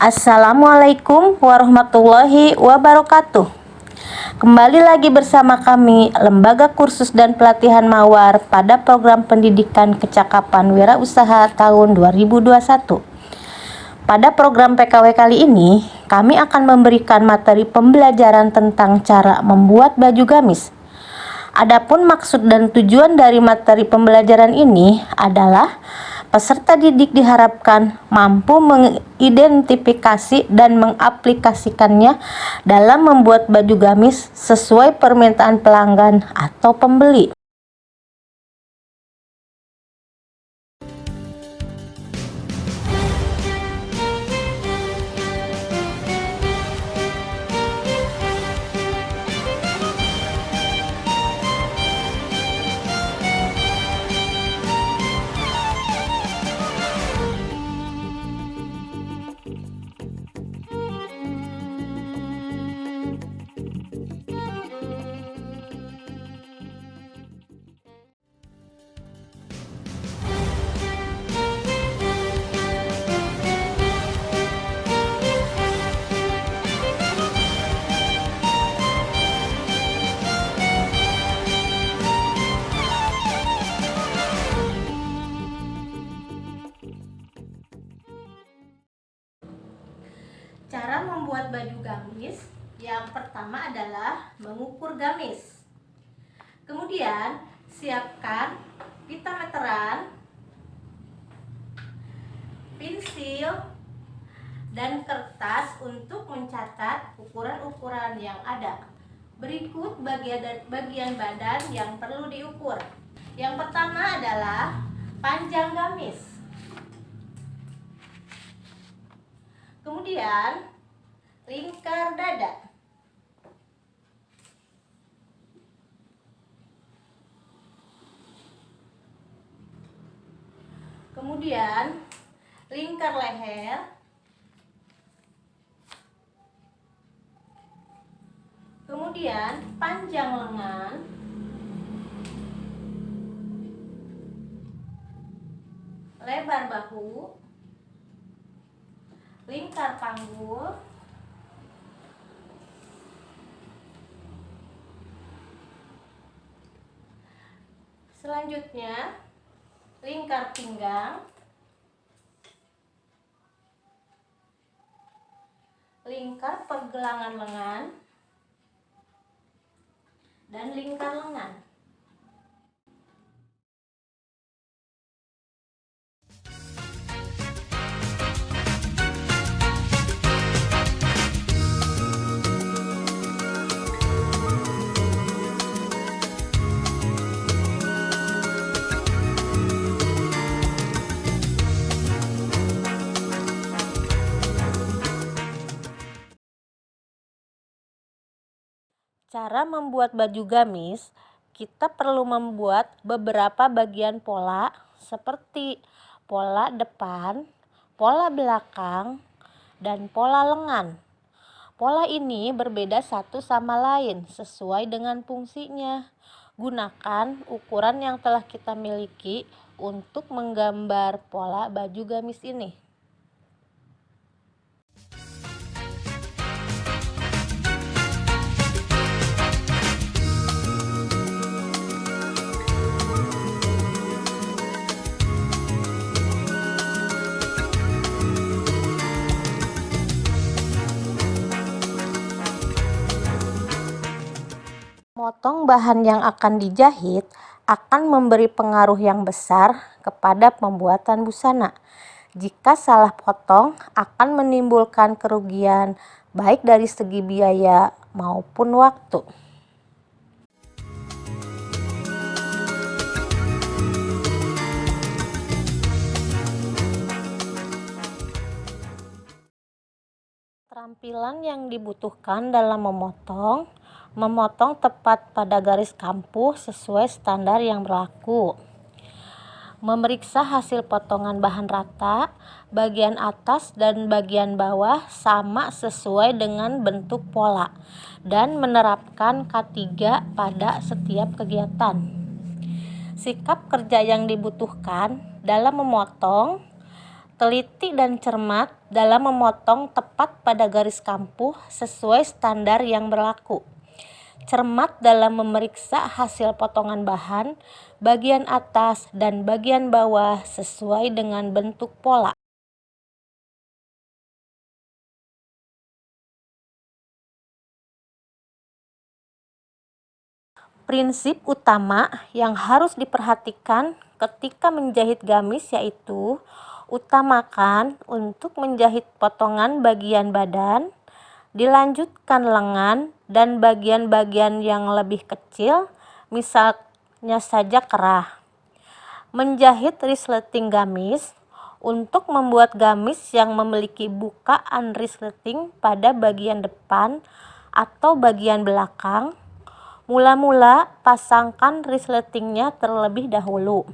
Assalamualaikum warahmatullahi wabarakatuh. Kembali lagi bersama kami, Lembaga Kursus dan Pelatihan Mawar, pada program pendidikan kecakapan wirausaha tahun 2021. Pada program PKW kali ini, kami akan memberikan materi pembelajaran tentang cara membuat baju gamis. Adapun maksud dan tujuan dari materi pembelajaran ini adalah peserta didik diharapkan mampu mengidentifikasi dan mengaplikasikannya dalam membuat baju gamis sesuai permintaan pelanggan atau pembeli. Cara membuat baju gamis, yang pertama adalah mengukur gamis. Kemudian siapkan pita meteran, pensil, dan kertas untuk mencatat ukuran-ukuran yang ada. Berikut bagian badan yang perlu diukur. Yang pertama adalah panjang gamis. Kemudian lingkar dada. Kemudian lingkar leher. Kemudian panjang lengan. Lebar bahu. Lingkar panggul. Selanjutnya lingkar pinggang, lingkar pergelangan lengan, dan lingkar lengan. Cara membuat baju gamis, kita perlu membuat beberapa bagian pola seperti pola depan, pola belakang, dan pola lengan. Pola ini berbeda satu sama lain sesuai dengan fungsinya. Gunakan ukuran yang telah kita miliki untuk menggambar pola baju gamis ini. Memotong bahan yang akan dijahit akan memberi pengaruh yang besar kepada pembuatan busana. Jika salah potong akan menimbulkan kerugian baik dari segi biaya maupun waktu. Keterampilan yang dibutuhkan dalam memotong tepat pada garis kampuh sesuai standar yang berlaku. Memeriksa hasil potongan bahan rata, bagian atas dan bagian bawah sama sesuai dengan bentuk pola, dan menerapkan K3 pada setiap kegiatan. Sikap kerja yang dibutuhkan dalam memotong Teliti dan cermat dalam memotong tepat pada garis kampuh sesuai standar yang berlaku. Cermat dalam memeriksa hasil potongan bahan, bagian atas dan bagian bawah sesuai dengan bentuk pola. Prinsip utama yang harus diperhatikan ketika menjahit gamis yaitu utamakan untuk menjahit potongan bagian badan, dilanjutkan lengan dan bagian-bagian yang lebih kecil, misalnya saja kerah. Menjahit resleting gamis untuk membuat gamis yang memiliki bukaan resleting pada bagian depan atau bagian belakang. Mula-mula pasangkan resletingnya terlebih dahulu.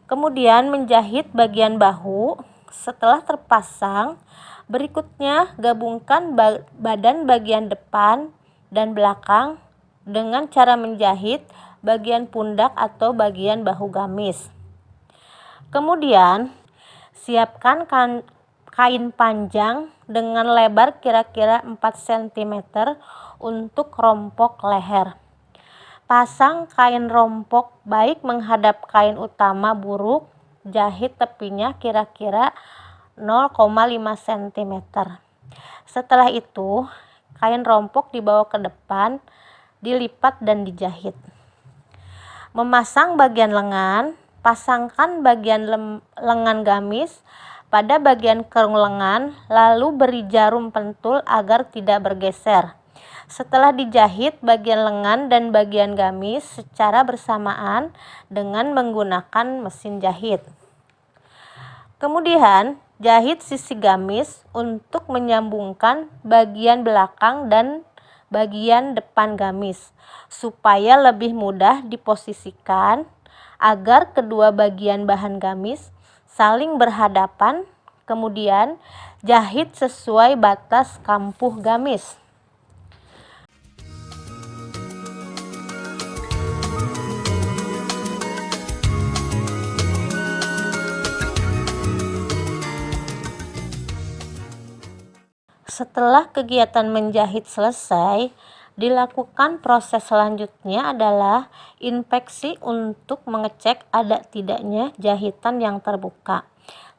Kemudian menjahit bagian bahu. Setelah terpasang, berikutnya gabungkan badan bagian depan dan belakang dengan cara menjahit bagian pundak atau bagian bahu gamis. Kemudian, siapkan kain panjang dengan lebar kira-kira 4 cm untuk rompok leher. Pasang kain rompok baik menghadap kain utama buruk, jahit tepinya kira-kira 0,5 cm. Setelah itu, kain rompok dibawa ke depan, dilipat dan dijahit. Memasang bagian lengan, pasangkan bagian lengan gamis pada bagian kerung lengan, lalu beri jarum pentul agar tidak bergeser. Setelah dijahit bagian lengan dan bagian gamis secara bersamaan dengan menggunakan mesin jahit. Kemudian, jahit sisi gamis untuk menyambungkan bagian belakang dan bagian depan gamis supaya lebih mudah diposisikan agar kedua bagian bahan gamis saling berhadapan. Kemudian, jahit sesuai batas kampuh gamis. Setelah kegiatan menjahit selesai, dilakukan proses selanjutnya adalah inspeksi untuk mengecek ada tidaknya jahitan yang terbuka,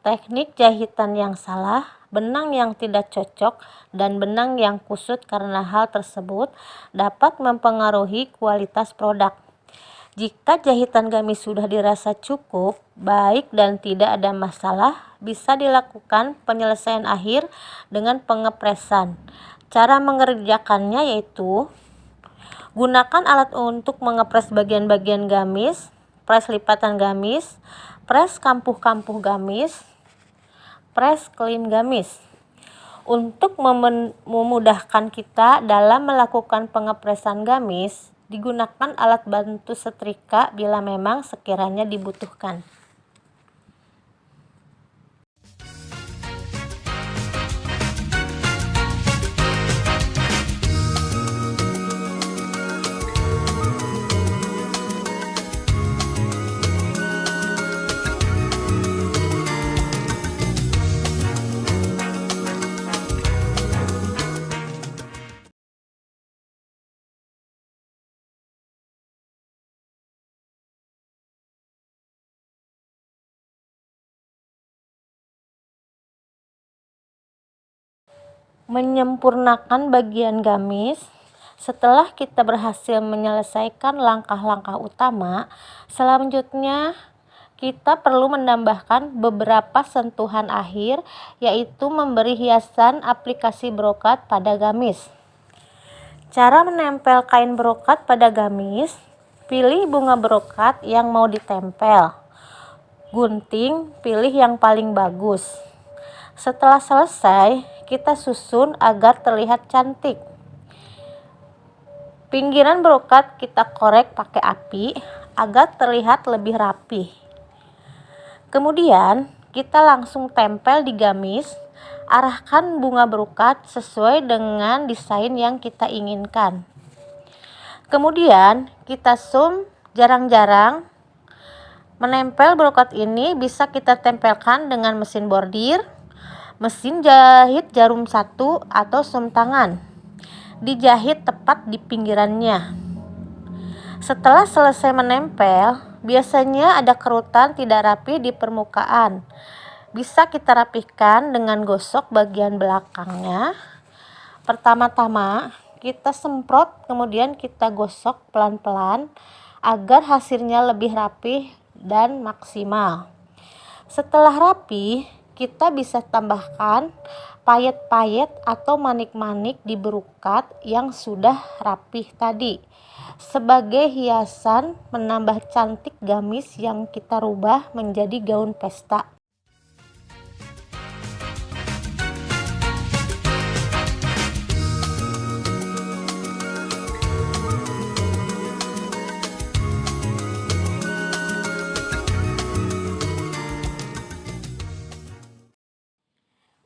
teknik jahitan yang salah, benang yang tidak cocok, dan benang yang kusut karena hal tersebut dapat mempengaruhi kualitas produk. Jika jahitan gamis sudah dirasa cukup baik dan tidak ada masalah, bisa dilakukan penyelesaian akhir dengan pengepresan. Cara mengerjakannya yaitu gunakan alat untuk mengepres bagian-bagian gamis, pres lipatan gamis, pres kampuh-kampuh gamis, pres klim gamis. Untuk memudahkan kita dalam melakukan pengepresan gamis, digunakan alat bantu setrika bila memang sekiranya dibutuhkan. Menyempurnakan bagian gamis. Setelah kita berhasil menyelesaikan langkah-langkah utama, selanjutnya kita perlu menambahkan beberapa sentuhan akhir, yaitu memberi hiasan aplikasi brokat pada gamis. Cara menempel kain brokat pada gamis: pilih bunga brokat yang mau ditempel. Gunting, pilih yang paling bagus. Setelah selesai, kita susun agar terlihat cantik. Pinggiran brokat kita korek pakai api agar terlihat lebih rapi. Kemudian, kita langsung tempel di gamis. Arahkan bunga brokat sesuai dengan desain yang kita inginkan. Kemudian, kita zoom jarang-jarang Menempel brokat ini bisa kita tempelkan dengan mesin bordir, mesin jahit jarum 1 atau sum tangan. Dijahit tepat di pinggirannya. Setelah selesai menempel, biasanya ada kerutan tidak rapi di permukaan. Bisa kita rapihkan dengan gosok bagian belakangnya. Pertama-tama kita semprot, kemudian kita gosok pelan-pelan agar hasilnya lebih rapi dan maksimal. Setelah rapi, kita bisa tambahkan payet-payet atau manik-manik di brokat yang sudah rapih tadi sebagai hiasan menambah cantik gamis yang kita rubah menjadi gaun pesta.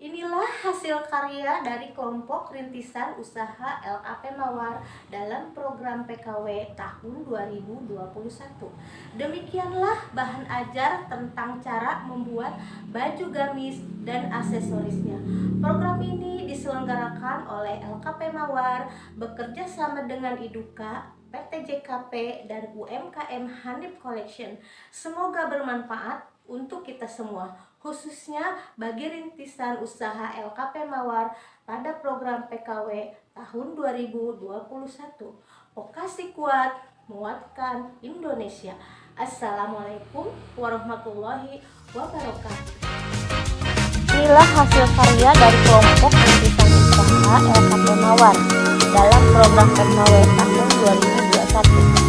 Inilah hasil karya dari kelompok rintisan usaha LKP Mawar dalam program PKW tahun 2021. Demikianlah bahan ajar tentang cara membuat baju gamis dan aksesorisnya. Program ini diselenggarakan oleh LKP Mawar bekerja sama dengan Iduka, PT JKP, dan UMKM Hanif Collection. Semoga bermanfaat untuk kita semua, khususnya bagi rintisan usaha LKP Mawar pada program PKW tahun 2021. Vokasi kuat, menguatkan Indonesia. Assalamualaikum warahmatullahi wabarakatuh. Inilah hasil karya dari kelompok rintisan usaha LKP Mawar dalam program PKW tahun 2021.